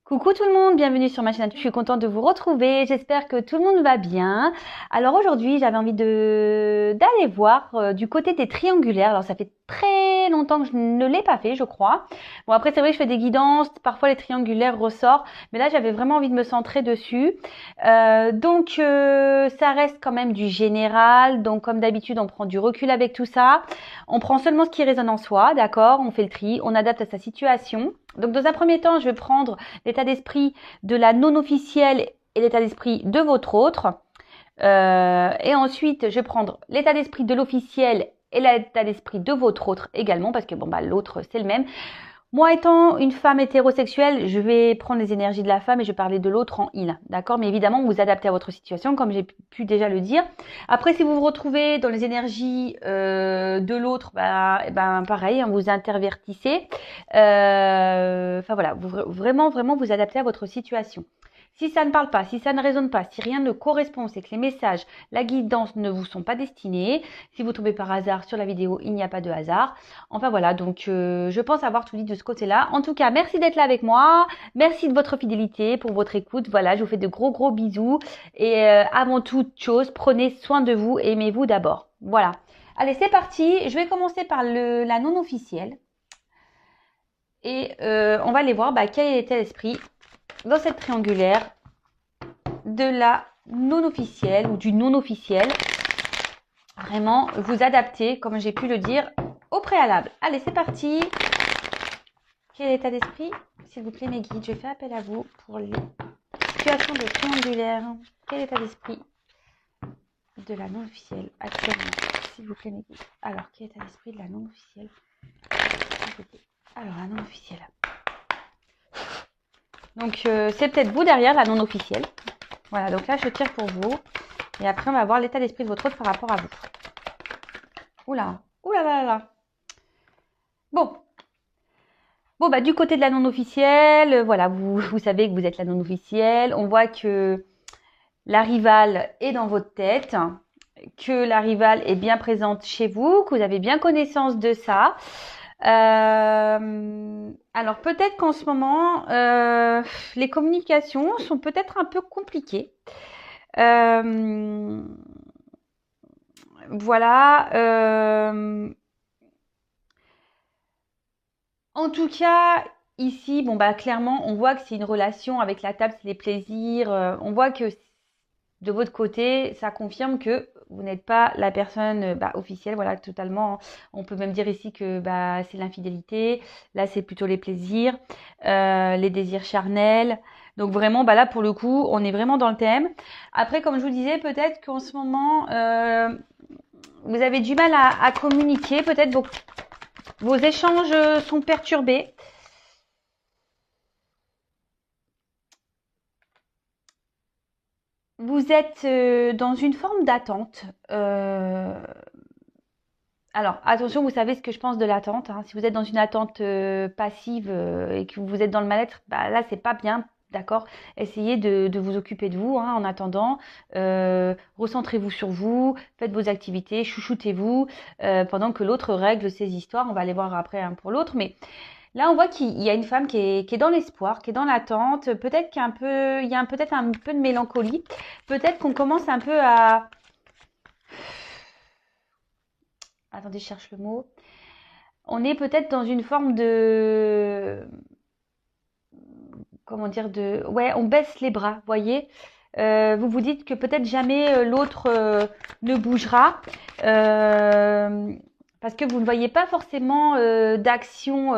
Coucou tout le monde, bienvenue sur ma chaîne. Je suis contente de vous retrouver. J'espère que tout le monde va bien. Alors aujourd'hui, j'avais envie d'aller voir du côté des triangulaires. Alors ça fait très longtemps que je ne l'ai pas fait, je crois. Bon après c'est vrai que je fais des guidances, parfois les triangulaires ressortent, mais là j'avais vraiment envie de me centrer dessus. Ça reste quand même du général. Donc comme d'habitude, on prend du recul avec tout ça. On prend seulement ce qui résonne en soi, d'accord? On fait le tri, on adapte à sa situation. Donc dans un premier temps, je vais prendre l'état d'esprit de la non-officielle et l'état d'esprit de votre autre. Et ensuite, je vais prendre l'état d'esprit de l'officiel et l'état d'esprit de votre autre également, parce que l'autre, c'est le même. Moi, étant une femme hétérosexuelle, je vais prendre les énergies de la femme et je vais parler de l'autre en il. D'accord? Mais évidemment, vous adaptez à votre situation, comme j'ai pu déjà le dire. Après, si vous vous retrouvez dans les énergies de l'autre, pareil, hein, vous intervertissez. Voilà, vraiment, vous adaptez à votre situation. Si ça ne parle pas, si ça ne résonne pas, si rien ne correspond, c'est que les messages, la guidance ne vous sont pas destinés. Si vous tombez par hasard sur la vidéo, il n'y a pas de hasard. Enfin voilà, donc je pense avoir tout dit de ce côté-là. En tout cas, merci d'être là avec moi. Merci de votre fidélité, pour votre écoute. Voilà, je vous fais de gros bisous. Et avant toute chose, prenez soin de vous et aimez-vous d'abord. Voilà. Allez, c'est parti. Je vais commencer par la non officielle. Et on va aller voir quel était l'esprit dans cette triangulaire de la non officielle ou du non officiel. Vraiment, vous adaptez, comme j'ai pu le dire, au préalable. Allez, c'est parti. Quel état d'esprit? S'il vous plaît, mes guides, je fais appel à vous pour les situations de triangulaire. Quel état d'esprit de la non officielle actuellement? S'il vous plaît, mes guides. Alors, quel état d'esprit de la non officielle? Alors, la non officielle. Donc, c'est peut-être vous derrière la non officielle. Voilà, donc là, je tire pour vous. Et après, on va voir l'état d'esprit de votre autre par rapport à vous. Oula, oula là là. Bon, du côté de la non officielle, voilà, vous savez que vous êtes la non officielle. On voit que la rivale est dans votre tête, que la rivale est bien présente chez vous, que vous avez bien connaissance de ça. Alors peut-être qu'en ce moment, les communications sont peut-être un peu compliquées. Voilà. En tout cas, ici, clairement, on voit que c'est une relation avec la table, c'est les plaisirs. On voit que de votre côté, ça confirme que vous n'êtes pas la personne officielle, voilà, totalement. On peut même dire ici que c'est l'infidélité. Là, c'est plutôt les plaisirs, les désirs charnels. Donc vraiment, là, pour le coup, on est vraiment dans le thème. Après, comme je vous disais, peut-être qu'en ce moment, vous avez du mal à communiquer. Peut-être vos échanges sont perturbés. Vous êtes dans une forme d'attente. Alors, attention, vous savez ce que je pense de l'attente. Hein. Si vous êtes dans une attente passive et que vous êtes dans le mal-être, là, c'est pas bien. D'accord? Essayez de vous occuper de vous en attendant. Recentrez-vous sur vous, faites vos activités, chouchoutez-vous pendant que l'autre règle ses histoires. On va aller voir après pour l'autre. Mais là, on voit qu'il y a une femme qui est dans l'espoir, qui est dans l'attente. Peut-être qu'il y a peut-être un peu de mélancolie. Peut-être qu'on commence un peu à... Attendez, je cherche le mot. On est peut-être dans une forme de... Comment dire Ouais, on baisse les bras, voyez. Vous vous dites que peut-être jamais l'autre ne bougera. Parce que vous ne voyez pas forcément d'action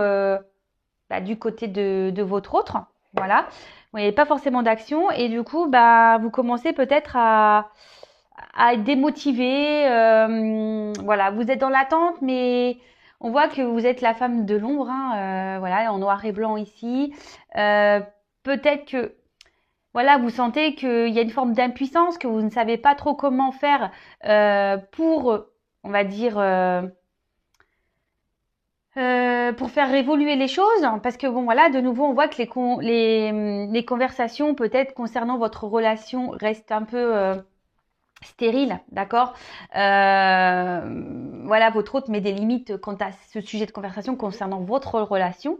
du côté de votre autre. Voilà. Vous voyez pas forcément d'action. Et du coup, vous commencez peut-être à être démotivé. Voilà, vous êtes dans l'attente, mais on voit que vous êtes la femme de l'ombre. Voilà, en noir et blanc ici. Peut-être que voilà, vous sentez qu'il y a une forme d'impuissance, que vous ne savez pas trop comment faire pour, on va dire, pour faire évoluer les choses. Parce que de nouveau, on voit que les conversations peut-être concernant votre relation restent un peu stérile, d'accord. Voilà, votre hôte met des limites quant à ce sujet de conversation concernant votre relation.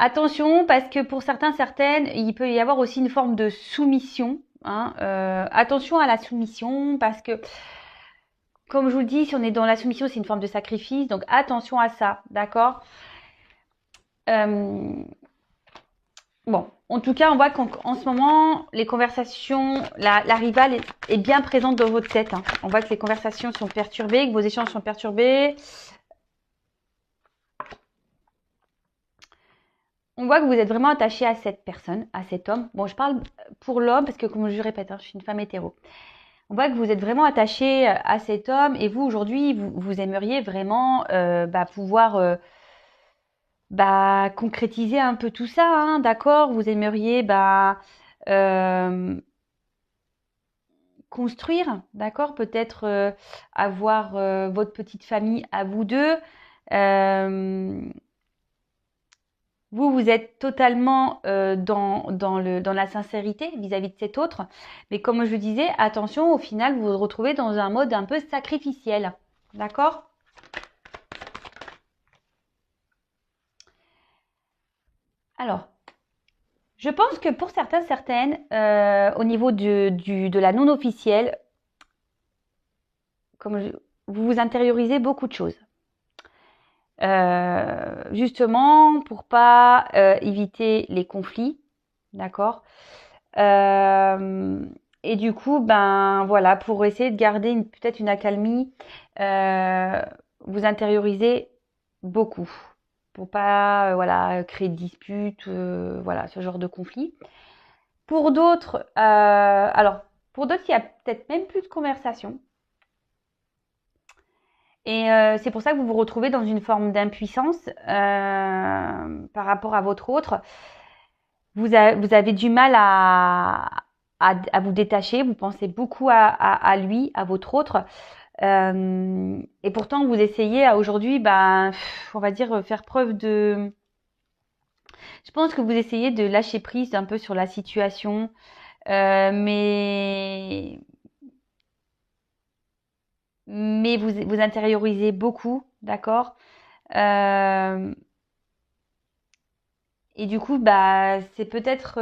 Attention, parce que pour certains, certaines, il peut y avoir aussi une forme de soumission. Hein. Attention à la soumission, parce que, comme je vous le dis, si on est dans la soumission, c'est une forme de sacrifice. Donc attention à ça, d'accord? Bon, en tout cas, on voit qu'en ce moment, les conversations, la rivale est bien présente dans votre tête. Hein. On voit que les conversations sont perturbées, que vos échanges sont perturbés. On voit que vous êtes vraiment attaché à cette personne, à cet homme. Bon, je parle pour l'homme parce que, comme je répète, hein, je suis une femme hétéro. On voit que vous êtes vraiment attaché à cet homme et vous, aujourd'hui, vous aimeriez vraiment pouvoir concrétiser un peu tout ça, hein, d'accord? Vous aimeriez construire, d'accord? Peut-être avoir votre petite famille à vous deux. Vous êtes totalement dans la sincérité vis-à-vis de cet autre. Mais comme je disais, attention, au final, vous vous retrouvez dans un mode un peu sacrificiel. D'accord? Alors, je pense que pour certains, certaines, au niveau de la non officielle, vous vous intériorisez beaucoup de choses. Justement, pour pas éviter les conflits, d'accord? Et du coup, ben voilà, pour essayer de garder peut-être une accalmie, vous intériorisez beaucoup pour pas voilà créer de disputes, voilà ce genre de conflit. Pour d'autres, alors pour d'autres, il y a peut-être même plus de conversation. Et c'est pour ça que vous vous retrouvez dans une forme d'impuissance par rapport à votre autre. Vous avez du mal à vous détacher, vous pensez beaucoup à lui, à votre autre. Et pourtant, vous essayez aujourd'hui, on va dire, faire preuve de... Je pense que vous essayez de lâcher prise un peu sur la situation, mais vous intériorisez beaucoup, d'accord? Et du coup, c'est peut-être...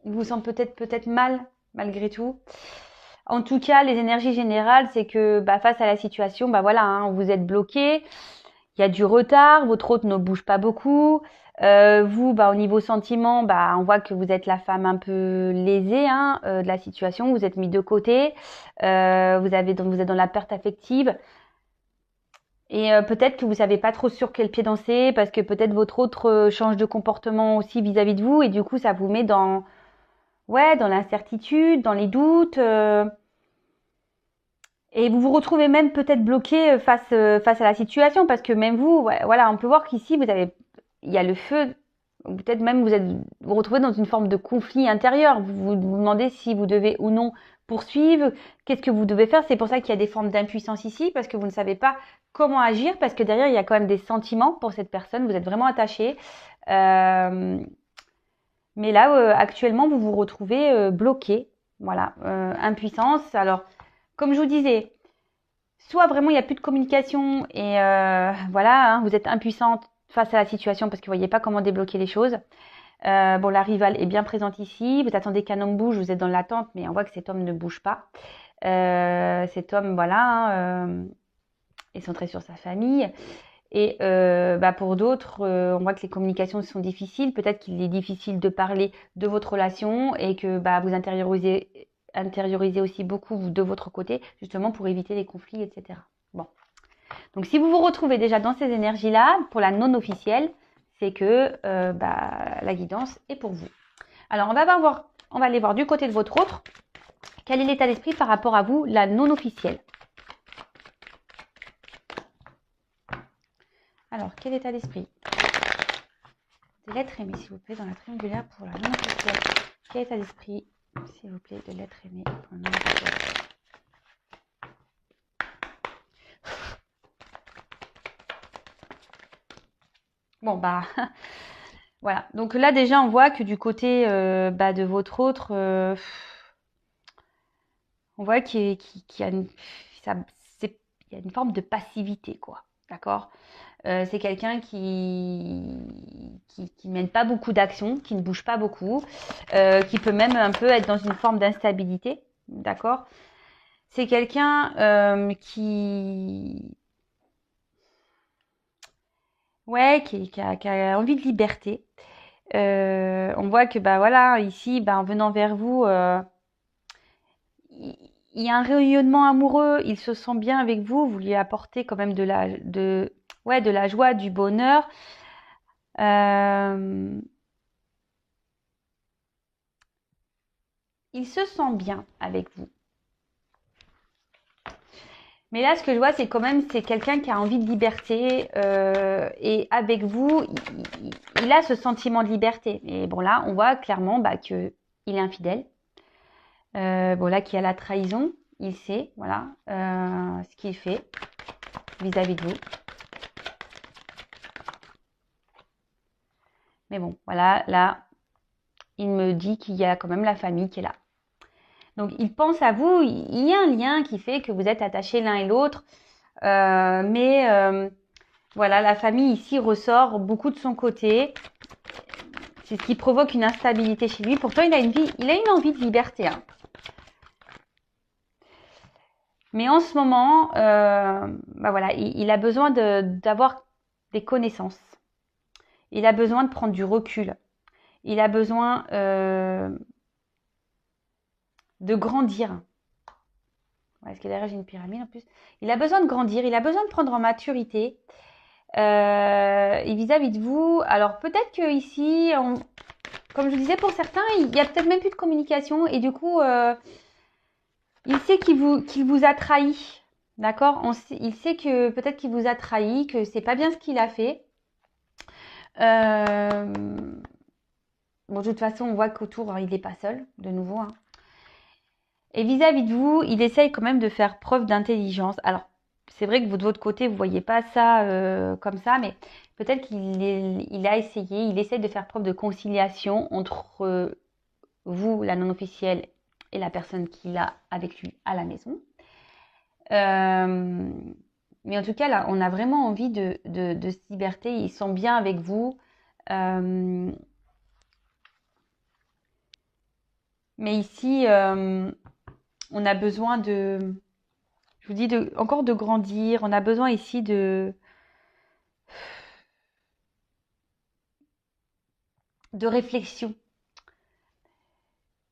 il vous sent peut-être mal, malgré tout. En tout cas, les énergies générales, c'est que face à la situation, voilà, hein, vous êtes bloqué, il y a du retard, votre hôte ne bouge pas beaucoup. Vous, au niveau sentiment, on voit que vous êtes la femme un peu lésée hein, de la situation, vous êtes mis de côté, vous êtes dans la perte affective. Et peut-être que vous savez pas trop sur quel pied danser, parce que peut-être votre autre change de comportement aussi vis-à-vis de vous, et du coup, ça vous met dans l'incertitude, dans les doutes. Et vous vous retrouvez même peut-être bloqué face à la situation parce que même vous, voilà, on peut voir qu'ici il y a le feu. Peut-être même vous vous retrouvez dans une forme de conflit intérieur. Vous vous demandez si vous devez ou non poursuivre. Qu'est-ce que vous devez faire? C'est pour ça qu'il y a des formes d'impuissance ici parce que vous ne savez pas comment agir parce que derrière il y a quand même des sentiments pour cette personne. Vous êtes vraiment attaché. Mais là, actuellement, vous vous retrouvez bloqué. Voilà, impuissance. Alors, comme je vous disais, soit vraiment il n'y a plus de communication et voilà, hein, vous êtes impuissante face à la situation parce que vous ne voyez pas comment débloquer les choses. La rivale est bien présente ici. Vous attendez qu'un homme bouge, vous êtes dans l'attente, mais on voit que cet homme ne bouge pas. Cet homme, voilà, est centré sur sa famille. Et pour d'autres, on voit que les communications sont difficiles. Peut-être qu'il est difficile de parler de votre relation et que vous intériorisez aussi beaucoup de votre côté, justement pour éviter les conflits, etc. Bon. Donc si vous vous retrouvez déjà dans ces énergies-là, pour la non officielle, c'est que la guidance est pour vous. Alors on va aller voir du côté de votre autre. Quel est l'état d'esprit par rapport à vous, la non officielle? Alors, quel état d'esprit de l'être aimé, s'il vous plaît, dans la triangulaire pour la non officielle? Quel état d'esprit, s'il vous plaît, de l'être aimé pour la non officielle? Bon, voilà. Donc là, déjà, on voit que du côté de votre autre, on voit qu'il y a une forme de passivité, quoi. D'accord? C'est quelqu'un qui mène pas beaucoup d'actions, qui ne bouge pas beaucoup, qui peut même un peu être dans une forme d'instabilité, d'accord? C'est quelqu'un ouais, qui a envie de liberté. On voit que bah voilà, ici, bah, en venant vers vous, il y a un rayonnement amoureux, il se sent bien avec vous, vous lui apportez quand même ouais, de la joie, du bonheur. Euh, il se sent bien avec vous. Mais là, ce que je vois, c'est quand même, c'est quelqu'un qui a envie de liberté et avec vous, il a ce sentiment de liberté. Et bon là, on voit clairement bah, que il est infidèle. Bon là, qu'il y a la trahison, il sait, voilà, ce qu'il fait vis-à-vis de vous. Mais bon, voilà, là, il me dit qu'il y a quand même la famille qui est là. Donc, il pense à vous, il y a un lien qui fait que vous êtes attachés l'un et l'autre. Voilà, la famille ici ressort beaucoup de son côté. C'est ce qui provoque une instabilité chez lui. Pourtant, il a une envie de liberté. Hein. Mais en ce moment, bah voilà, il a besoin d'avoir des connaissances. Il a besoin de prendre du recul. Il a besoin de grandir. Est-ce que derrière j'ai une pyramide en plus? Il a besoin de grandir, il a besoin de prendre en maturité. Et vis-à-vis de vous, alors peut-être que ici, comme je vous disais, pour certains, il y a peut-être même plus de communication et du coup, il sait qu'il vous a trahi. D'accord? Il sait que peut-être qu'il vous a trahi, que c'est pas bien ce qu'il a fait. Bon, de toute façon, on voit qu'autour, il n'est pas seul, de nouveau. Hein. Et vis-à-vis de vous, il essaye quand même de faire preuve d'intelligence. Alors, c'est vrai que vous, de votre côté, vous ne voyez pas ça comme ça, mais peut-être il a essayé, il essaye de faire preuve de conciliation entre vous, la non officielle, et la personne qu'il a avec lui à la maison. Mais en tout cas, là, on a vraiment envie de liberté. Ils sont bien avec vous. Mais ici, on a besoin je vous dis, encore de grandir. On a besoin ici de réflexion.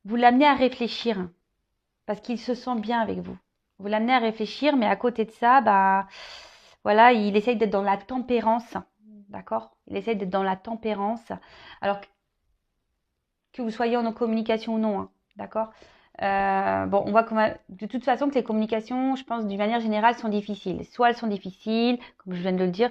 Vous l'amenez à réfléchir parce qu'il se sent bien avec vous. Vous l'amenez à réfléchir, mais à côté de ça, bah, voilà, il essaye d'être dans la tempérance. D'accord? Il essaye d'être dans la tempérance. Alors que vous soyez en communication ou non. Hein, d'accord? Bon, on voit de toute façon que les communications, je pense, d'une manière générale, sont difficiles. Soit elles sont difficiles, comme je viens de le dire,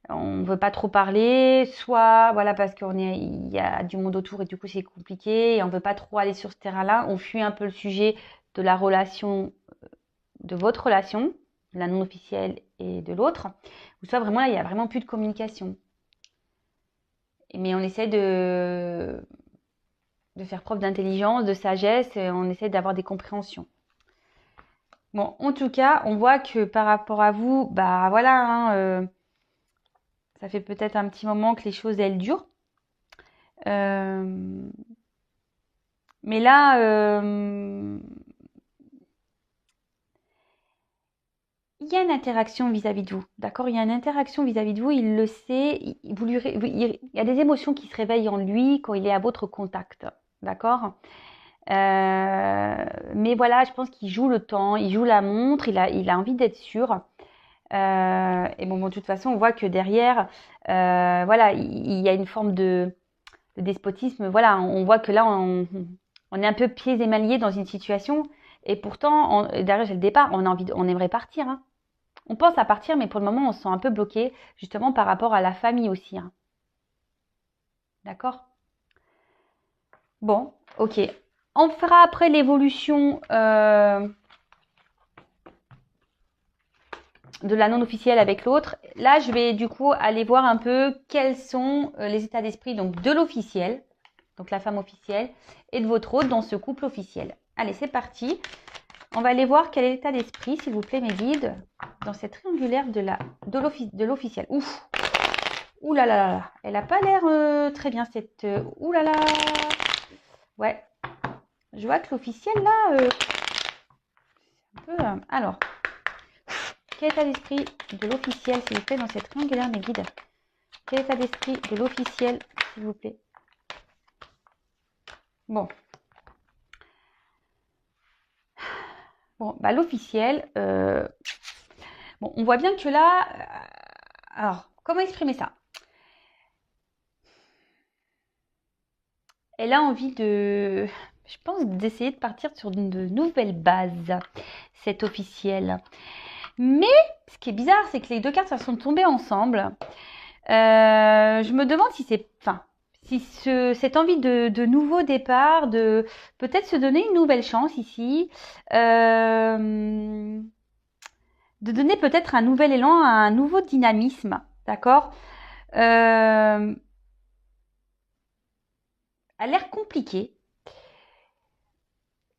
on ne veut pas trop parler, soit voilà parce il y a du monde autour et du coup c'est compliqué et on ne veut pas trop aller sur ce terrain-là. On fuit un peu le sujet de la relation, de votre relation, de la non officielle et de l'autre. Ou soit vraiment là, il n'y a vraiment plus de communication. Mais on essaie de faire preuve d'intelligence, de sagesse, et on essaie d'avoir des compréhensions. Bon, en tout cas, on voit que par rapport à vous, bah voilà, hein, ça fait peut-être un petit moment que les choses, elles durent. Mais là, il y a une interaction vis-à-vis de vous, d'accord? Il y a une interaction vis-à-vis de vous, il le sait, il y a des émotions qui se réveillent en lui quand il est à votre contact, d'accord? Mais voilà, je pense qu'il joue le temps, il joue la montre, il a envie d'être sûr. Et bon, de toute façon, on voit que derrière, voilà, il y a une forme de despotisme. Voilà, on voit que là, on est un peu pieds et mains liés dans une situation. Et pourtant, derrière, j'ai le départ, on aimerait partir. Hein. On pense à partir, mais pour le moment, on se sent un peu bloqué, justement par rapport à la famille aussi. Hein. D'accord? Bon, ok. On fera après l'évolution de la non officielle avec l'autre. Là, je vais du coup aller voir un peu quels sont les états d'esprit donc de l'officiel, donc la femme officielle, et de votre autre dans ce couple officiel. Allez, c'est parti. On va aller voir quel est l'état d'esprit, s'il vous plaît, mes guides, dans cette triangulaire de l'officiel. Ouf. Ouh là là là. Elle n'a pas l'air très bien, cette... ouh là là. Ouais. Je vois que l'officiel, là... un peu... alors. Quel état d'esprit de l'officiel, s'il vous plaît, dans cette triangulaire, mes guides? Quel état d'esprit de l'officiel, s'il vous plaît? Bon. Bon, bah l'officiel, bon, on voit bien que là, alors, comment exprimer ça? Elle a envie de, je pense, d'essayer de partir sur de nouvelles bases, cette officielle. Mais, ce qui est bizarre, c'est que les deux cartes, ça sont tombées ensemble. Je me demande si c'est, enfin, si cette envie de nouveau départ, de peut-être se donner une nouvelle chance ici, de donner peut-être un nouvel élan, un nouveau dynamisme, d'accord, a l'air compliqué.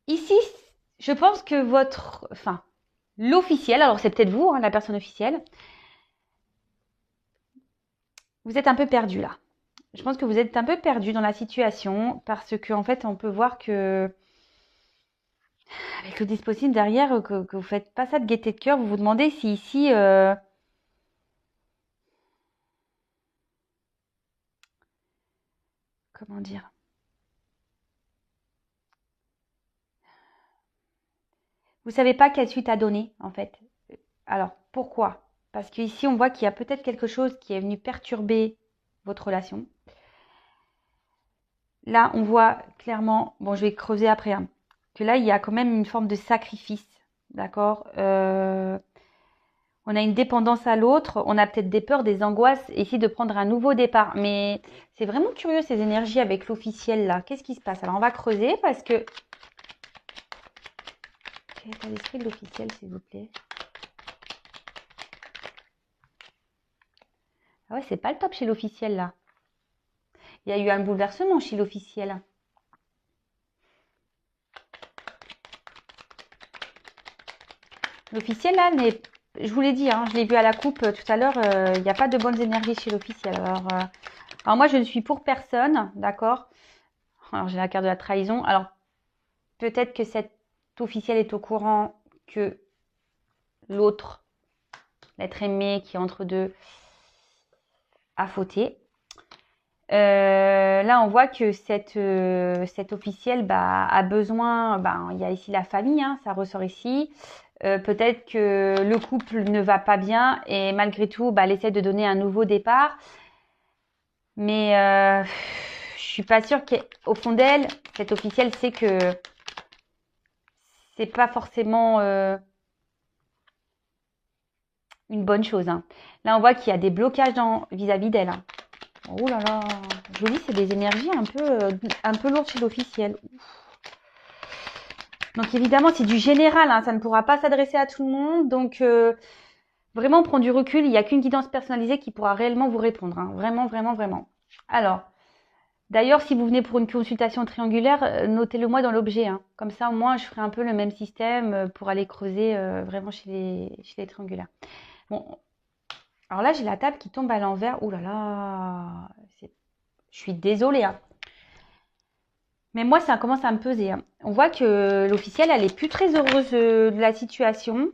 Ici, je pense que enfin, l'officiel, alors c'est peut-être vous, hein, la personne officielle, vous êtes un peu perdu là. Je pense que vous êtes un peu perdu dans la situation parce que en fait, on peut voir que avec le dispositif derrière, que vous faites pas ça de gaieté de cœur, vous vous demandez si ici, comment dire, vous savez pas quelle suite à donner en fait. Alors pourquoi? Parce qu'ici, on voit qu'il y a peut-être quelque chose qui est venu perturber votre relation. Là, on voit clairement, bon, je vais creuser après, hein, que là, il y a quand même une forme de sacrifice, d'accord? On a une dépendance à l'autre, on a peut-être des peurs, des angoisses, ici de prendre un nouveau départ. Mais c'est vraiment curieux ces énergies avec l'officiel là. Qu'est-ce qui se passe? Alors, on va creuser parce que... Quel état d'esprit de l'officiel, s'il vous plaît? Ah ouais, c'est pas le top chez l'officiel là. Il y a eu un bouleversement chez l'officiel. L'officiel là, je vous l'ai dit, hein, je l'ai vu à la coupe tout à l'heure, il n'y a pas de bonnes énergies chez l'officiel. Alors moi, je ne suis pour personne, d'accord? Alors j'ai la carte de la trahison. Alors peut-être que cet officiel est au courant que l'autre, l'être aimé qui est entre deux, a fauté. Là, on voit que cet officiel a besoin, il y a ici la famille, hein, ça ressort ici. Peut-être que le couple ne va pas bien et malgré tout, elle essaie de donner un nouveau départ. Mais je suis pas sûre qu'au fond d'elle, cette officielle sait que c'est pas forcément une bonne chose, hein. Là, on voit qu'il y a des blocages vis-à-vis d'elle, hein. Oh là là, je vous dis, c'est des énergies un peu lourdes chez l'officiel. Donc évidemment, c'est du général, hein, ça ne pourra pas s'adresser à tout le monde. Donc vraiment, prendre du recul, il n'y a qu'une guidance personnalisée qui pourra réellement vous répondre, hein. Vraiment, vraiment, vraiment. Alors, d'ailleurs, si vous venez pour une consultation triangulaire, notez-le moi dans l'objet, hein. Comme ça, au moins, je ferai un peu le même système pour aller creuser vraiment chez les triangulaires. Bon, alors là, j'ai la table qui tombe à l'envers. Ouh là là, je suis désolée, hein. Mais moi, ça commence à me peser, hein. On voit que l'officielle, elle est plus très heureuse de la situation.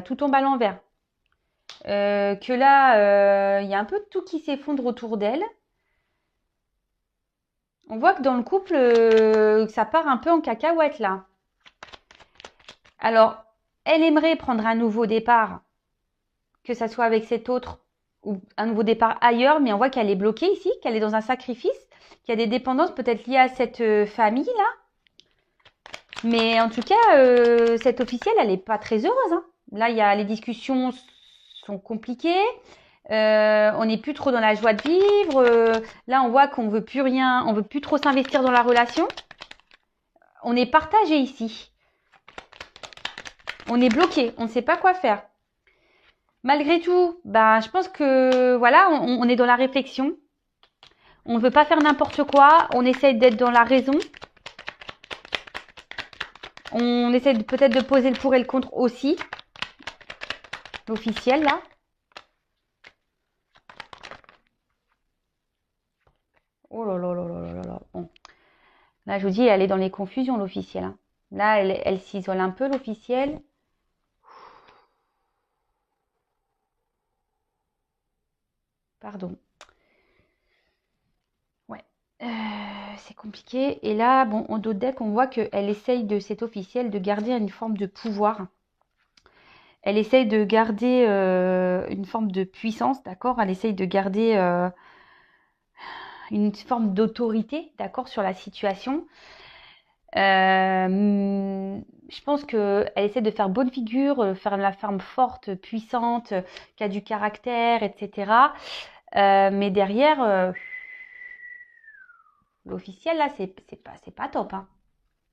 Tout tombe à l'envers. Que là, il y a un peu de tout qui s'effondre autour d'elle. On voit que dans le couple, ça part un peu en cacahuète là. Alors, elle aimerait prendre un nouveau départ, que ça soit avec cet autre ou un nouveau départ ailleurs, mais on voit qu'elle est bloquée ici, qu'elle est dans un sacrifice, qu'il y a des dépendances peut-être liées à cette famille-là. Mais en tout cas, cette officielle, elle n'est pas très heureuse, hein. Là, les discussions sont compliquées. On n'est plus trop dans la joie de vivre. Là, on voit qu'on veut plus rien, on veut plus trop s'investir dans la relation. On est partagé ici. On est bloqué, on ne sait pas quoi faire. Malgré tout, je pense que voilà, on est dans la réflexion. On ne veut pas faire n'importe quoi. On essaye d'être dans la raison. On essaie peut-être de poser le pour et le contre aussi. L'officiel, là. Oh là là là là là là. Bon. Là, je vous dis, elle est dans les confusions, l'officiel. Hein. Là, elle s'isole un peu, l'officiel. Pardon. Ouais. C'est compliqué. Et là, bon, en dos de deck, on voit qu'elle essaye de cette officielle de garder une forme de pouvoir. Elle essaye de garder une forme de puissance, d'accord? Elle essaye de garder une forme d'autorité, d'accord, sur la situation. Je pense qu'elle essaie de faire bonne figure, faire la femme forte, puissante, qui a du caractère, etc. Mais derrière, l'officiel, là, c'est pas top. Hein.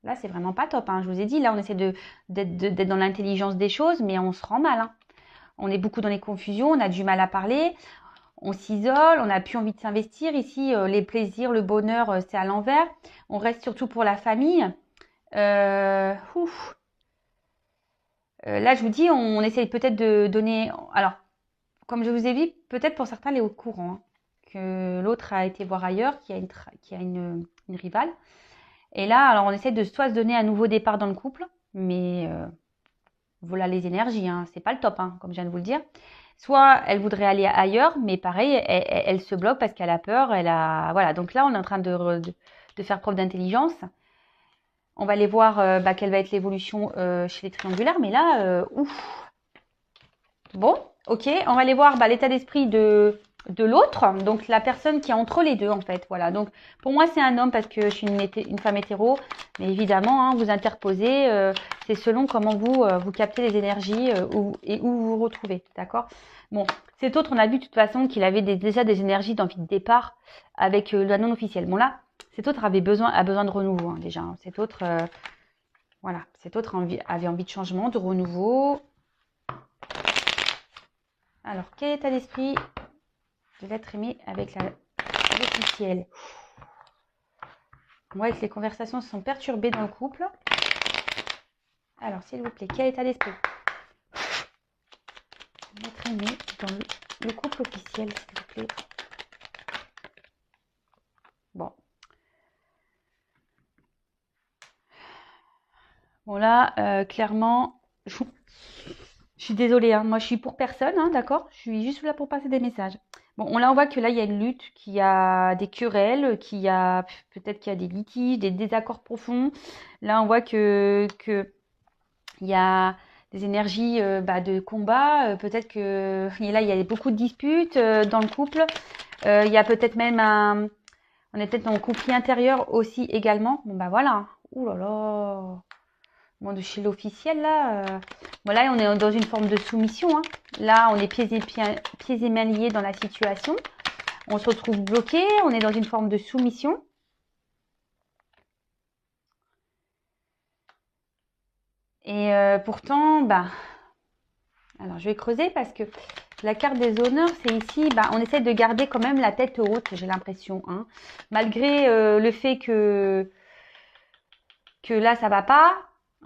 Là, c'est vraiment pas top. Hein. Je vous ai dit, là, on essaie d'être dans l'intelligence des choses, mais on se rend mal. Hein. On est beaucoup dans les confusions, on a du mal à parler, on s'isole, on n'a plus envie de s'investir. Ici, les plaisirs, le bonheur, c'est à l'envers. On reste surtout pour la famille. Ouf. Là, je vous dis, on essaye peut-être de donner... Alors, comme je vous ai dit, peut-être pour certains, elle est au courant. Hein, que l'autre a été voir ailleurs, qu'il y a une rivale. Et là, alors on essaie de soit se donner un nouveau départ dans le couple, mais voilà les énergies, hein, c'est pas le top, hein, comme je viens de vous le dire. Soit elle voudrait aller ailleurs, mais pareil, elle se bloque parce qu'elle a peur, voilà. Donc là, on est en train de faire preuve d'intelligence. On va aller voir quelle va être l'évolution chez les triangulaires, mais là, ouf. Bon, ok, on va aller voir l'état d'esprit de l'autre, donc la personne qui est entre les deux en fait. Voilà, donc pour moi c'est un homme parce que je suis une femme hétéro, mais évidemment hein, vous interposez, c'est selon comment vous captez les énergies et où vous vous retrouvez, d'accord. Bon, cet autre on a vu de toute façon qu'il avait déjà des énergies d'envie de départ avec la non officielle. Bon là, cet autre a besoin de renouveau hein, déjà. Hein. Cet autre, voilà, cet autre avait envie de changement, de renouveau. Alors, quel état d'esprit de l'être aimé avec l'officiel? On voit que les conversations se sont perturbées dans le couple. Alors, s'il vous plaît, quel état d'esprit l'être aimé dans le couple officiel, s'il vous plaît. Bon. Bon là, clairement, je suis désolée, hein, moi je suis pour personne, hein, d'accord? Je suis juste là pour passer des messages. Bon, là on voit que là il y a une lutte, qu'il y a des querelles, peut-être qu'il y a des litiges, des désaccords profonds. Là on voit que il y a des énergies de combat. Peut-être que là il y a beaucoup de disputes dans le couple. Il y a peut-être même on est peut-être dans le conflit intérieur aussi également. Bon bah voilà. Ouh là là. Bon, de chez l'officiel là. Voilà, on est dans une forme de soumission. Hein. Là, on est pieds et mains liés dans la situation. On se retrouve bloqué. On est dans une forme de soumission. Et pourtant, alors je vais creuser parce que la carte des honneurs, c'est ici, on essaie de garder quand même la tête haute, j'ai l'impression. Hein. Malgré le fait que là, ça va pas.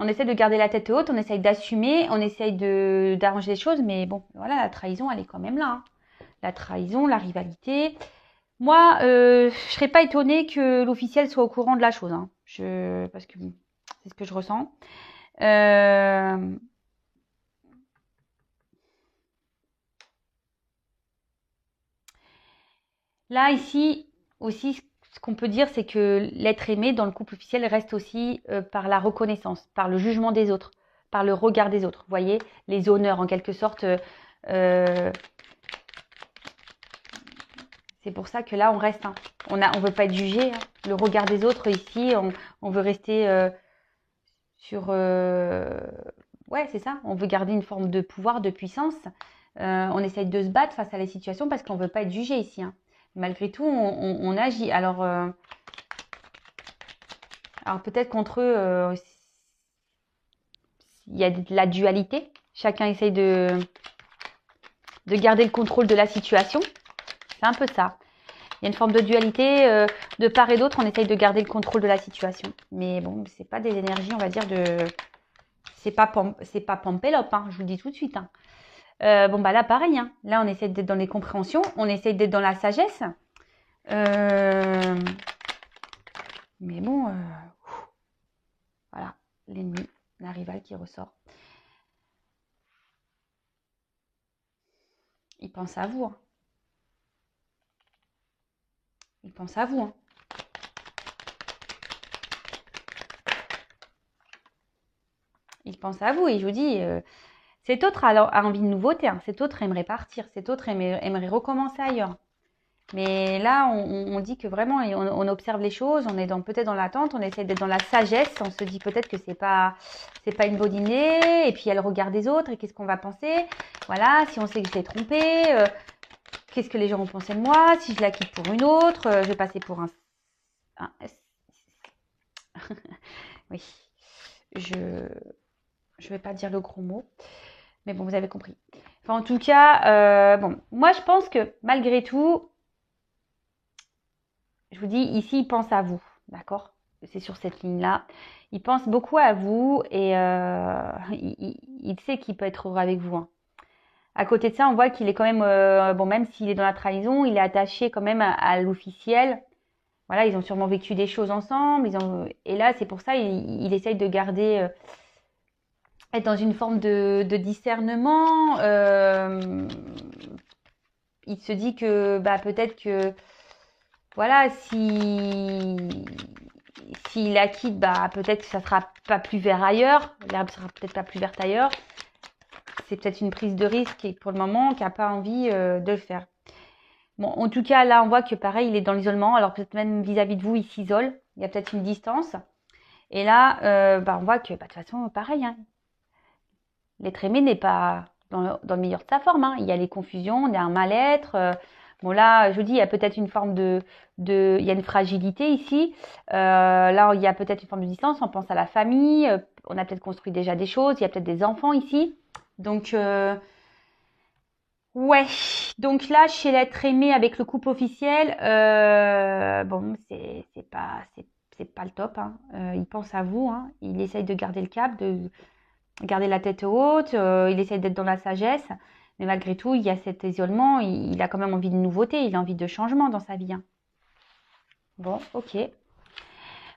On essaie de garder la tête haute, on essaye d'assumer, on essaye d'arranger les choses, mais bon, voilà, la trahison, elle est quand même là. Hein. La trahison, la rivalité. Moi, je serais pas étonnée que l'officiel soit au courant de la chose, hein. Parce que bon, c'est ce que je ressens. Là, ici, aussi, ce qu'on peut dire, c'est que l'être aimé dans le couple officiel reste aussi par la reconnaissance, par le jugement des autres, par le regard des autres. Vous voyez, les honneurs, en quelque sorte. C'est pour ça que là, on reste. Hein. On veut pas être jugé. Hein. Le regard des autres, ici, on veut rester sur... ouais, c'est ça. On veut garder une forme de pouvoir, de puissance. On essaye de se battre face à la situation parce qu'on veut pas être jugé ici. Hein. Malgré tout, on agit. Alors peut-être qu'entre eux, il y a de la dualité. Chacun essaye de garder le contrôle de la situation. C'est un peu ça. Il y a une forme de dualité de part et d'autre. On essaye de garder le contrôle de la situation. Mais bon, c'est pas des énergies, on va dire, c'est pas Pampélope, hein, je vous le dis tout de suite. Hein. Bon, bah là, pareil. Hein. Là, on essaye d'être dans les compréhensions. On essaye d'être dans la sagesse. Mais bon, voilà, l'ennemi, la rivale qui ressort. Il pense à vous. Hein. Il pense à vous. Hein. Il pense à vous et je vous dis, cet autre a envie de nouveauté. Hein. Cet autre aimerait partir. Cet autre aimerait recommencer ailleurs. Mais là, on dit que vraiment, on observe les choses, on est peut-être dans l'attente, on essaie d'être dans la sagesse, on se dit peut-être que c'est pas une bonne idée, et puis il y a le regard des autres, et qu'est-ce qu'on va penser? Voilà, si on sait que je l'ai trompé, qu'est-ce que les gens vont penser de moi? Si je la quitte pour une autre, je vais passer pour un oui, je vais pas dire le gros mot, mais bon, vous avez compris. Enfin, en tout cas, bon, moi je pense que malgré tout, je vous dis, ici, il pense à vous, d'accord? C'est sur cette ligne-là. Il pense beaucoup à vous et il sait qu'il peut être heureux avec vous. Hein. À côté de ça, on voit qu'il est quand même, bon, même s'il est dans la trahison, il est attaché quand même à l'officiel. Voilà, ils ont sûrement vécu des choses ensemble. Et là, c'est pour ça, il essaye de garder, être dans une forme de discernement. Il se dit que, bah, peut-être que voilà, s'il la quitte, bah, peut-être que ça sera pas plus vert ailleurs. L'herbe sera peut-être pas plus verte ailleurs. C'est peut-être une prise de risque et pour le moment, qui n'a pas envie de le faire. Bon, en tout cas, là, on voit que pareil, il est dans l'isolement. Alors peut-être même vis-à-vis de vous, il s'isole. Il y a peut-être une distance. Et là, bah, on voit que, bah, de toute façon, pareil, hein, l'être aimé n'est pas dans le meilleur de sa forme. Hein. Il y a les confusions, il y a un mal-être. Bon là, je vous dis, il y a peut-être une forme il y a une fragilité ici. Là, il y a peut-être une forme de distance. On pense à la famille. On a peut-être construit déjà des choses. Il y a peut-être des enfants ici. Donc, ouais. Donc là, chez l'être aimé avec le couple officiel, bon, c'est pas le top. Hein. Il pense à vous. Hein. Il essaye de garder le cap, de garder la tête haute. Il essaye d'être dans la sagesse. Mais malgré tout, il y a cet isolement, il a quand même envie de nouveauté, il a envie de changement dans sa vie. Hein. Bon, ok.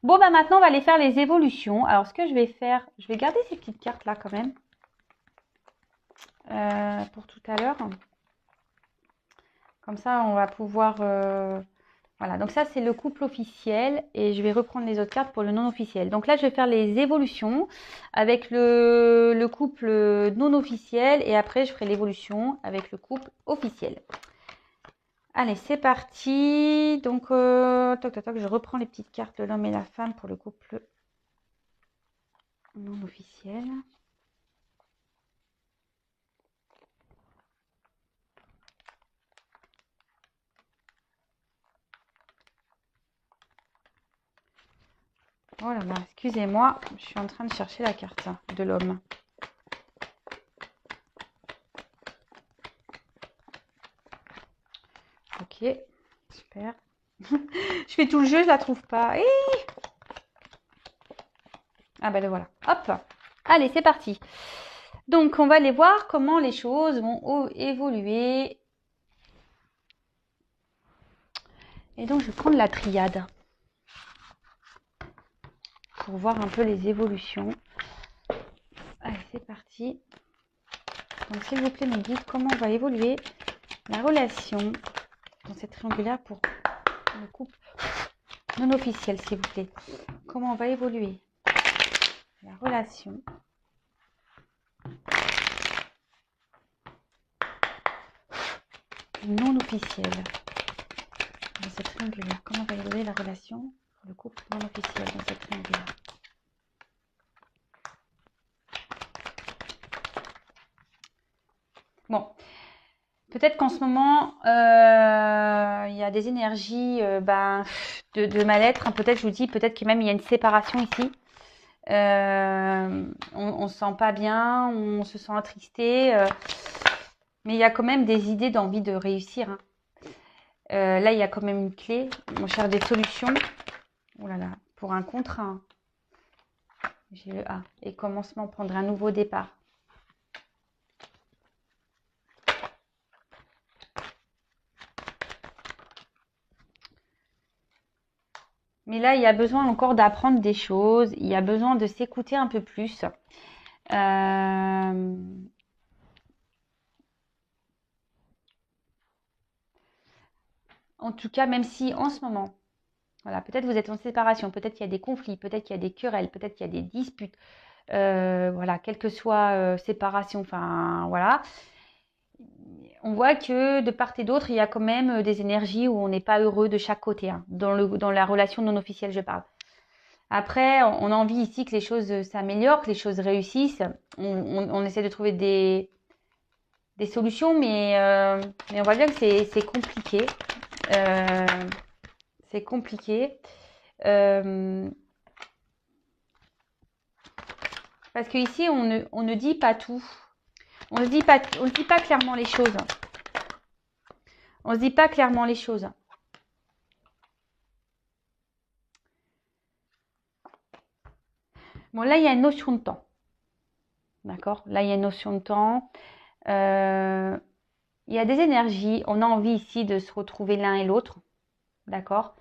Bon, bah maintenant, on va aller faire les évolutions. Alors, ce que je vais faire, je vais garder ces petites cartes-là quand même. Pour tout à l'heure. Comme ça, on va pouvoir... Voilà, donc ça, c'est le couple officiel. Et je vais reprendre les autres cartes pour le non officiel. Donc là, je vais faire les évolutions avec le couple non officiel. Et après, je ferai l'évolution avec le couple officiel. Allez, c'est parti. Donc, toc, toc, toc, je reprends les petites cartes de l'homme et la femme pour le couple non officiel. Oh là là, excusez-moi, je suis en train de chercher la carte de l'homme. Ok, super. Je fais tout le jeu, je la trouve pas. Ah ben le voilà. Hop. Allez, c'est parti. Donc, on va aller voir comment les choses vont évoluer. Et donc, je vais prendre la triade pour voir un peu les évolutions. Allez, c'est parti. Donc, s'il vous plaît, me dites comment va évoluer la relation dans cette triangulaire pour le couple non officiel, s'il vous plaît. Comment va évoluer la relation non officielle dans cette triangulaire. Comment va évoluer la relation pour le couple non officiel dans cette triangulaire. Bon, peut-être qu'en ce moment, il y a des énergies de mal-être. Hein. Peut-être, je vous dis, peut-être qu'il même il y a une séparation ici. On se sent pas bien, on se sent attristé. Mais il y a quand même des idées d'envie de réussir. Hein. Là, il y a quand même une clé. On cherche des solutions. Oh là là, pour un contrat. J'ai le A. Et commencement, prendre un nouveau départ. Mais là, il y a besoin encore d'apprendre des choses. Il y a besoin de s'écouter un peu plus. En tout cas, même si en ce moment, voilà, peut-être vous êtes en séparation, peut-être qu'il y a des conflits, peut-être qu'il y a des querelles, peut-être qu'il y a des disputes, voilà, quelle que soit séparation, enfin voilà, on voit que de part et d'autre, il y a quand même des énergies où on n'est pas heureux de chaque côté, hein, dans la relation non officielle, je parle. Après, on a envie ici que les choses s'améliorent, que les choses réussissent. On essaie de trouver des solutions, mais on voit bien que c'est compliqué. Euh, c'est compliqué. Parce qu'ici, on ne dit pas tout. On ne dit pas clairement les choses. On ne se dit pas clairement les choses. Bon, là, il y a une notion de temps. D'accord? Là, il y a une notion de temps. Il y a des énergies. On a envie ici de se retrouver l'un et l'autre. D'accord?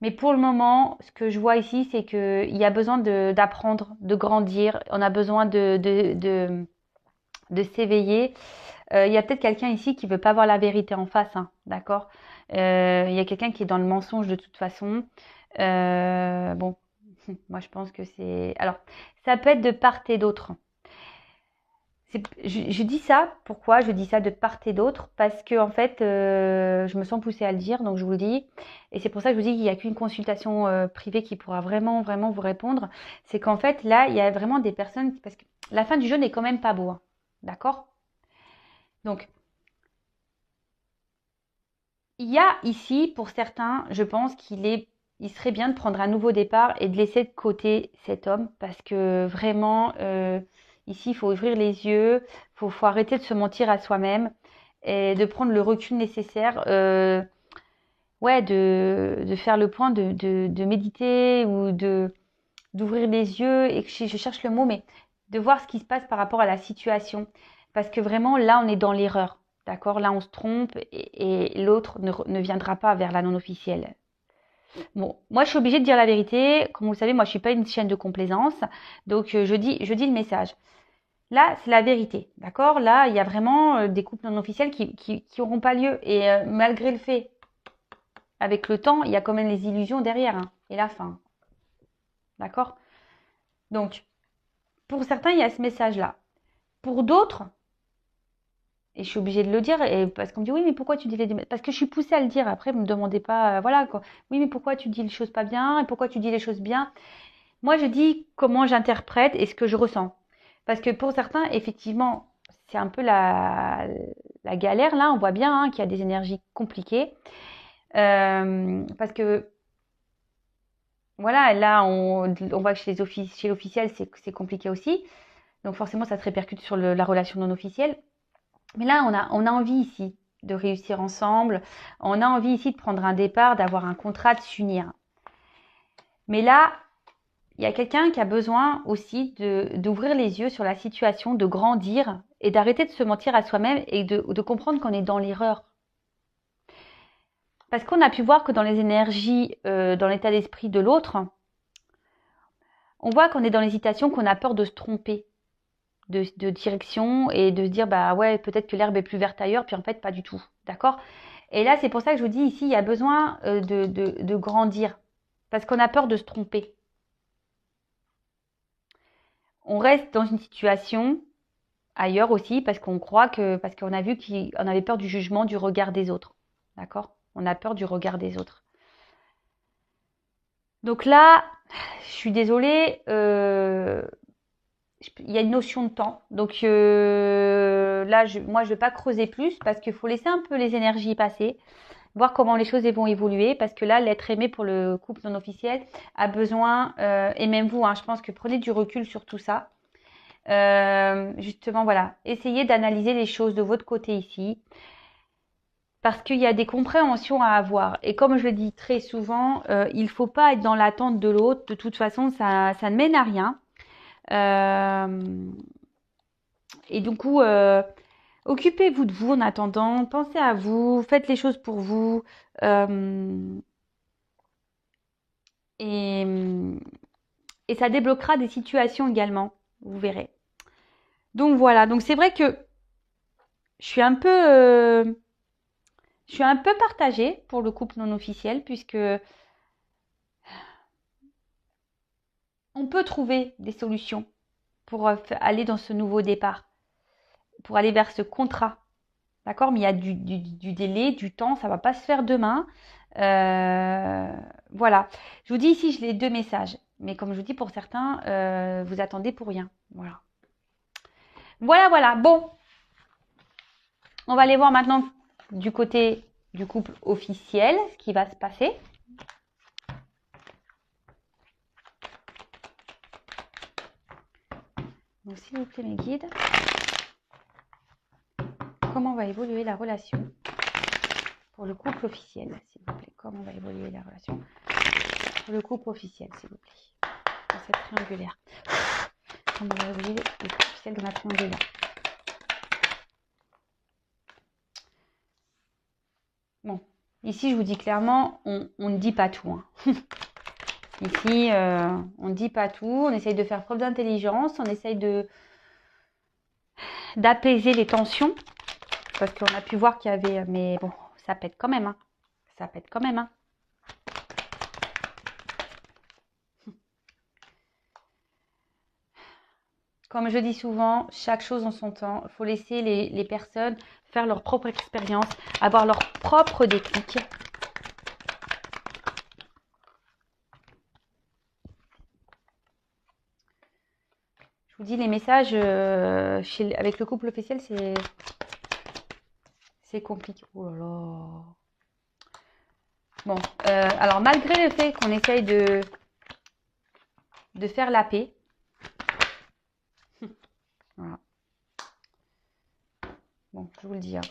Mais pour le moment, ce que je vois ici, c'est qu'il y a besoin d'apprendre, de grandir. On a besoin de s'éveiller. Il y a peut-être quelqu'un ici qui veut pas voir la vérité en face, hein, d'accord? Il y a quelqu'un qui est dans le mensonge de toute façon. Bon, moi je pense que c'est... Alors, ça peut être de part et d'autre. Je dis ça, pourquoi je dis ça de part et d'autre? Parce que en fait, je me sens poussée à le dire, donc je vous le dis. Et c'est pour ça que je vous dis qu'il n'y a qu'une consultation privée qui pourra vraiment, vraiment vous répondre. C'est qu'en fait, là, il y a vraiment des personnes... Parce que la fin du jeu n'est quand même pas beau, hein, d'accord? Donc, il y a ici, pour certains, je pense il serait bien de prendre un nouveau départ et de laisser de côté cet homme parce que vraiment, ici, il faut ouvrir les yeux, faut arrêter de se mentir à soi-même et de prendre le recul nécessaire, ouais, de faire le point, de méditer ou d'ouvrir les yeux et que je cherche le mot, mais de voir ce qui se passe par rapport à la situation. Parce que vraiment, là, on est dans l'erreur. D'accord? Là, on se trompe et l'autre ne viendra pas vers la non officielle. Bon, moi, je suis obligée de dire la vérité. Comme vous le savez, moi, je suis pas une chaîne de complaisance. Donc, je dis le message. Là, c'est la vérité. D'accord? Là, il y a vraiment des couples non officiels qui auront pas lieu. Et malgré le fait, avec le temps, il y a quand même les illusions derrière, hein, et la fin. D'accord? Donc, pour certains, il y a ce message-là. Pour d'autres, et je suis obligée de le dire, et parce qu'on me dit oui, mais pourquoi tu dis les parce que je suis poussée à le dire. Après, ne me demandez pas, voilà quoi. Oui, mais pourquoi tu dis les choses pas bien et pourquoi tu dis les choses bien? Moi, je dis comment j'interprète et ce que je ressens. Parce que pour certains, effectivement, c'est un peu la galère là. On voit bien hein, qu'il y a des énergies compliquées. Parce que voilà, là, on voit que chez l'officiel, c'est compliqué aussi. Donc forcément, ça se répercute sur la relation non officielle. Mais là, on a envie ici de réussir ensemble. On a envie ici de prendre un départ, d'avoir un contrat, de s'unir. Mais là, il y a quelqu'un qui a besoin aussi d'ouvrir les yeux sur la situation, de grandir et d'arrêter de se mentir à soi-même et de comprendre qu'on est dans l'erreur. Parce qu'on a pu voir que dans les énergies, dans l'état d'esprit de l'autre, on voit qu'on est dans l'hésitation, qu'on a peur de se tromper. De direction et de se dire bah ouais peut-être que l'herbe est plus verte ailleurs puis en fait pas du tout, d'accord? Et là c'est pour ça que je vous dis ici il y a besoin de grandir parce qu'on a peur de se tromper. On reste dans une situation ailleurs aussi parce qu'on croit que parce qu'on a vu qu'on avait peur du jugement, du regard des autres, d'accord? On a peur du regard des autres. Donc là je suis désolée, il y a une notion de temps. Donc là, moi, je ne vais pas creuser plus parce qu'il faut laisser un peu les énergies passer, voir comment les choses vont évoluer. Parce que là, l'être aimé pour le couple non officiel a besoin, et même vous, hein, je pense que prenez du recul sur tout ça. Justement, voilà, essayez d'analyser les choses de votre côté ici. parce qu'il y a des compréhensions à avoir. Et comme je le dis très souvent, il ne faut pas être dans l'attente de l'autre. De toute façon, ça ne mène à rien. Et du coup, occupez-vous de vous en attendant. Pensez à vous. Faites les choses pour vous. Et, et ça débloquera des situations également. Vous verrez. Donc voilà. Donc c'est vrai que je suis un peu partagée pour le couple non officiel, puisque on peut trouver des solutions pour aller dans ce nouveau départ, pour aller vers ce contrat. D'accord? Mais il y a du délai, du temps, ça ne va pas se faire demain. Voilà. Je vous dis ici, j'ai les 2 messages. Mais comme je vous dis, pour certains, vous attendez pour rien. Voilà. Voilà. Bon. On va aller voir maintenant du côté du couple officiel, ce qui va se passer. Donc, s'il vous plaît, mes guides, comment va évoluer la relation pour le couple officiel, s'il vous plaît? Comment va évoluer la relation pour le couple officiel, s'il vous plaît? Dans cette triangulaire. Comment va évoluer le couple officiel dans la triangulaire? Bon, ici, je vous dis clairement, on ne dit pas tout. Hein. Ici, on ne dit pas tout. On essaye de faire preuve d'intelligence. On essaye d'apaiser les tensions. Parce qu'on a pu voir qu'il y avait... Mais bon, ça pète quand même. Hein. Ça pète quand même. Hein. Comme je dis souvent, chaque chose en son temps. Il faut laisser les personnes faire leur propre expérience, avoir leur propre déclic. Je vous dis, les messages avec le couple officiel, c'est compliqué. Oh là là. Bon, alors malgré le fait qu'on essaye de faire la paix, voilà. Bon, je vous le dis. Hein.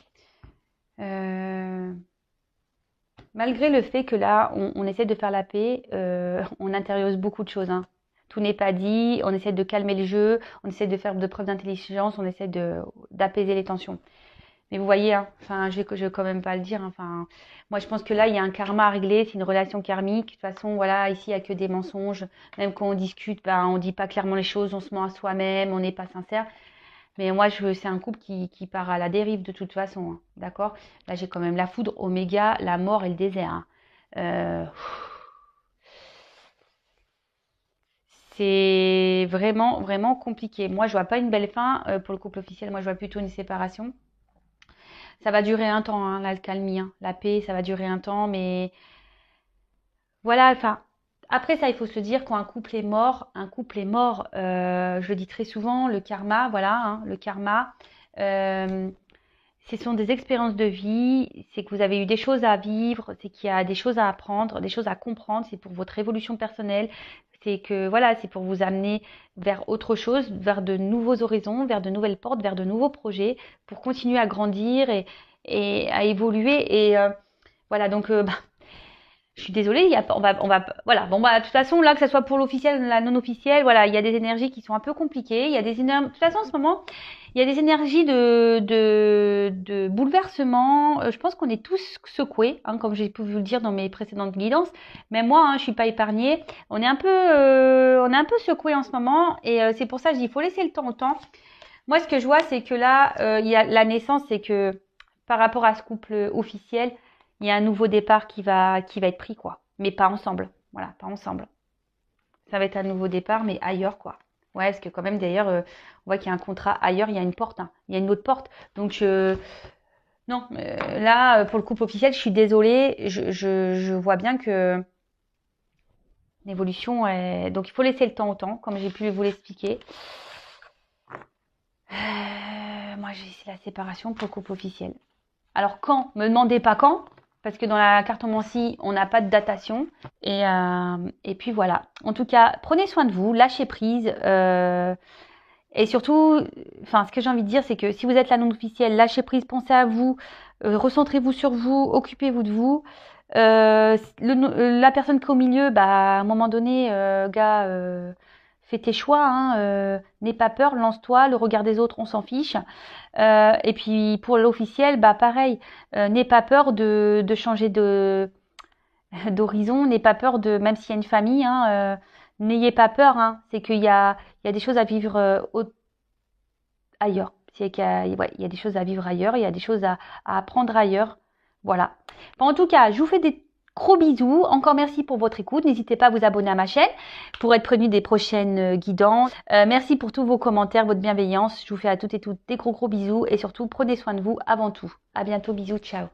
Malgré le fait que là, on essaie de faire la paix, on intériorise beaucoup de choses. Hein. Tout n'est pas dit, on essaie de calmer le jeu, on essaie de faire de preuves d'intelligence, on essaie d'apaiser les tensions. Mais vous voyez, hein, enfin, je vais quand même pas le dire. Hein, enfin, moi, je pense que là, il y a un karma à régler, c'est une relation karmique. De toute façon, voilà, ici, il n'y a que des mensonges. Même quand on discute, ben, on dit pas clairement les choses, on se ment à soi-même, on n'est pas sincère. Mais moi, c'est un couple qui part à la dérive de toute façon. Hein, d'accord? Là, j'ai quand même la foudre, Oméga, la mort et le désert. Hein. C'est vraiment, vraiment compliqué. Moi, je vois pas une belle fin pour le couple officiel. Moi, je vois plutôt une séparation. Ça va durer un temps, hein, l'alcalmie, hein. La paix, ça va durer un temps, mais voilà, enfin, après ça, il faut se dire quand un couple est mort, je le dis très souvent, le karma, voilà, hein, le karma, ce sont des expériences de vie, c'est que vous avez eu des choses à vivre, c'est qu'il y a des choses à apprendre, des choses à comprendre, c'est pour votre évolution personnelle, c'est que voilà, c'est pour vous amener vers autre chose, vers de nouveaux horizons, vers de nouvelles portes, vers de nouveaux projets, pour continuer à grandir et à évoluer. Et voilà, donc je suis désolée, voilà. Bon, bah, de toute façon, là, que ce soit pour l'officiel ou la non officielle, voilà, il y a des énergies qui sont un peu compliquées. Il y a des énergies, de toute façon, en ce moment, il y a des énergies de bouleversement. Je pense qu'on est tous secoués, hein, comme j'ai pu vous le dire dans mes précédentes guidances. Même moi, hein, je suis pas épargnée. On est un peu secoués en ce moment, et c'est pour ça que je dis, il faut laisser le temps au temps. Moi, ce que je vois, c'est que là, il y a la naissance, c'est que par rapport à ce couple officiel, il y a un nouveau départ qui va être pris, quoi. Mais pas ensemble. Voilà, pas ensemble. Ça va être un nouveau départ, mais ailleurs, quoi. Ouais, parce que quand même, d'ailleurs, on voit qu'il y a un contrat ailleurs, il y a une porte. Hein. Il y a une autre porte. Donc, non, là, pour le couple officiel, je suis désolée. Je vois bien que l'évolution est... Donc, il faut laisser le temps au temps, comme j'ai pu vous l'expliquer. Moi, c'est la séparation pour le couple officiel. Alors, quand? Me demandez pas quand. Parce que dans la cartomancie, on n'a pas de datation. Et puis voilà. En tout cas, prenez soin de vous, lâchez prise. Et surtout, enfin, ce que j'ai envie de dire, c'est que si vous êtes la non officielle, lâchez prise, pensez à vous. recentrez-vous sur vous, occupez-vous de vous. La personne qui est au milieu, bah, à un moment donné, gars, fais tes choix, hein, n'aie pas peur, lance-toi, le regard des autres, on s'en fiche. Et puis pour l'officiel, bah pareil, n'aie pas peur de changer d'horizon, n'aie pas peur de, même s'il y a une famille, hein, n'ayez pas peur, hein, c'est il y a des choses à vivre ailleurs. Ouais, il y a des choses à vivre ailleurs, il y a des choses à apprendre ailleurs. Voilà. Bon, en tout cas, je vous fais des gros bisous. Encore merci pour votre écoute. N'hésitez pas à vous abonner à ma chaîne pour être prévenu des prochaines guidances. Merci pour tous vos commentaires, votre bienveillance. Je vous fais à toutes et toutes des gros bisous et surtout prenez soin de vous avant tout. À bientôt, bisous, ciao.